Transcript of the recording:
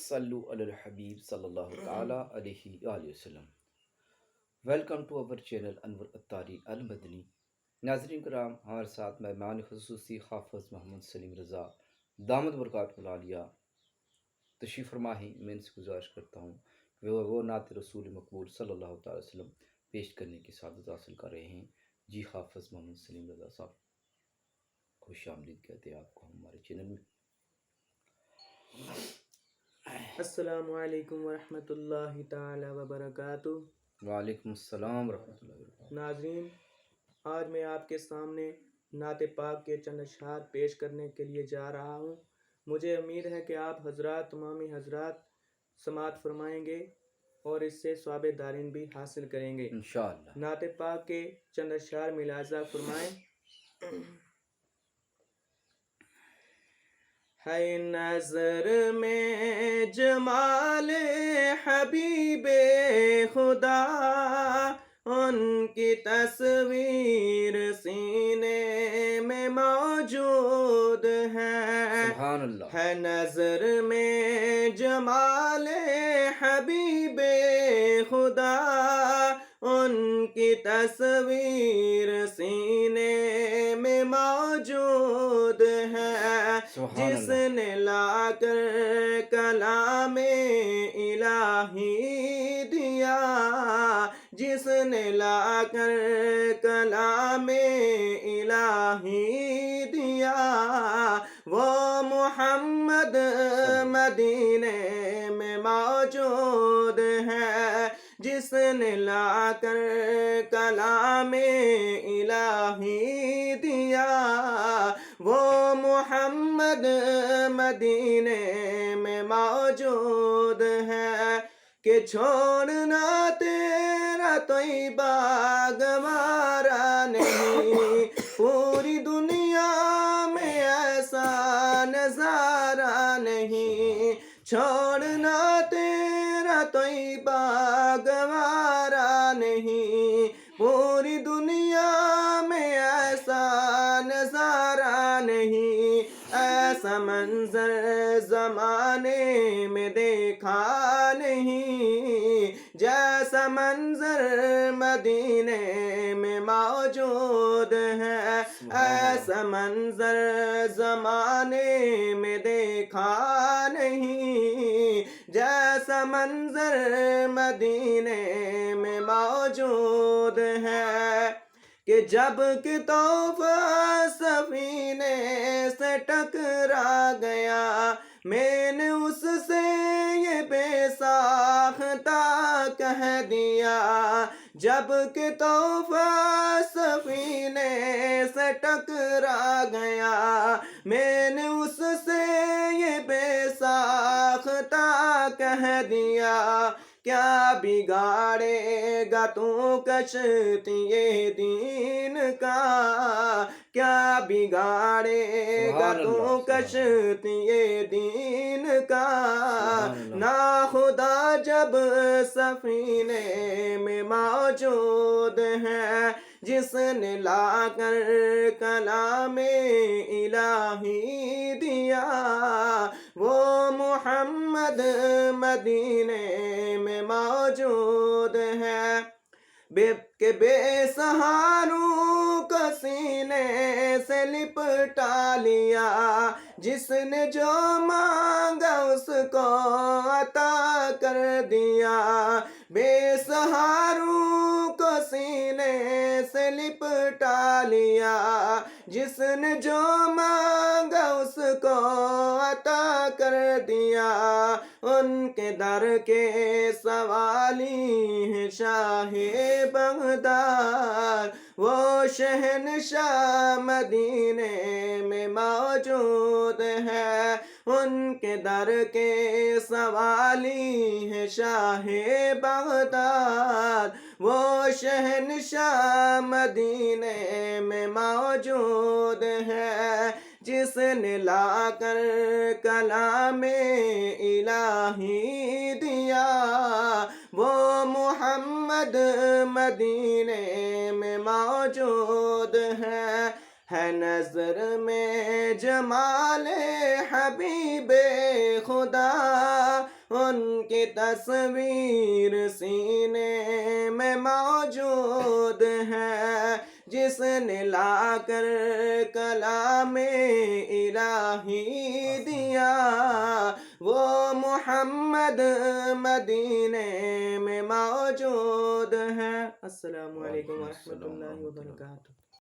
صلو علی الحبیب صلی اللہ تعالیٰ علیہ وآلہ وسلم۔ ویلکم ٹو اوور چینل انور اتاری المدنی۔ ناظرین کرام، ہمارے ساتھ مہمان خصوصی حافظ محمد سلیم رضا دامت برکاتہ العالیہ تشریف فرما ہیں۔ میں ان سے گزارش کرتا ہوں کہ وہ نعت رسول مقبول صلی اللہ تعالی وسلم پیش کرنے کی سعادت حاصل کر رہے ہیں۔ جی حافظ محمد سلیم رضا صاحب، خوش آمدید کہتے ہیں آپ کو ہمارے چینل میں۔ السلام علیکم ورحمۃ اللہ تعالی وبرکاتہ۔ وعلیکم السلام ورحمۃ اللہ وبرکاتہ۔ ناظرین، آج میں آپ کے سامنے نعت پاک کے چند اشعار پیش کرنے کے لیے جا رہا ہوں۔ مجھے امید ہے کہ آپ حضرات، تمامی حضرات سماعت فرمائیں گے اور اس سے ثواب دارین بھی حاصل کریں گے انشاءاللہ۔ نعت پاک کے چند اشعار ملاحظہ فرمائیں۔ ہے نظر میں جمال حبیب خدا، ان کی تصویر سینے میں موجود ہے۔ سبحان اللہ۔ ہے نظر میں جمال حبیب خدا، ان کی تصویر سینے میں موجود ہے۔ جس نے لا کر کلام الہی دیا، جس نے لا کر کلام الہی دیا، وہ محمد مدینے میں موجود ہے۔ جس نے لا کر کلام الہی دیا، وہ محمد مدینے میں موجود ہے۔ کہ چھوڑنا تیرا طیبہ گوارا نہیں، پوری دنیا میں ایسا نظارہ نہیں۔ چھوڑنا تیرا طیبہ گوارا نہیں، پوری دنیا میں ایسا نظارہ نہیں۔ ایسا منظر زمانے میں دیکھا نہیں، جیسا منظر مدینے میں موجود ہے۔ ایسا منظر زمانے میں دیکھا نہیں، جیسا منظر مدینے میں موجود ہے۔ کہ جب کہ طوفان سفینے سے ٹکرا گیا، میں نے اس سے یہ بے ساختہ کہہ دیا۔ جب کہ طوفان سفینے سے ٹکرا گیا، میں نے اس سے یہ بے ساختہ کہہ دیا۔ کیا بگاڑے گا تو کشتی دین کا، کیا بگاڑے گا تو کشتی دین کا۔ ناخدا جب سفینے میں موجود ہے، جس نے لا کر کلام الہی دیا، وہ محمد مدینے میں موجود ہے۔ کہ بے سہاروں کو سینے سے لپٹا لیا، جس نے جو مانگا اس کو عطا کر دیا۔ بے سہاروں کو سینے سے لپٹا لیا، جس نے جو مانگا اس کو عطا کر دیا۔ ان کے در کے سوالی ہیں شاہ بغداد، وہ شہنشاہ مدینے میں موجود ہے۔ ان کے در کے سوالی ہیں شاہ بغداد، وہ شہنشاہ مدینے میں موجود ہے۔ جس نے لا کر کلام الہی دیا، وہ محمد مدینے میں موجود ہے نظر میں جمال حبیب خدا، ان کی تصویر سینے میں موجود ہے، جس نے لا کر کلام الہی دیا، وہ محمد مدینے میں موجود ہے۔ السلام علیکم وعلیکم ورحمۃ السلام اللہ ورحمۃ اللہ۔ وبرکاتہ۔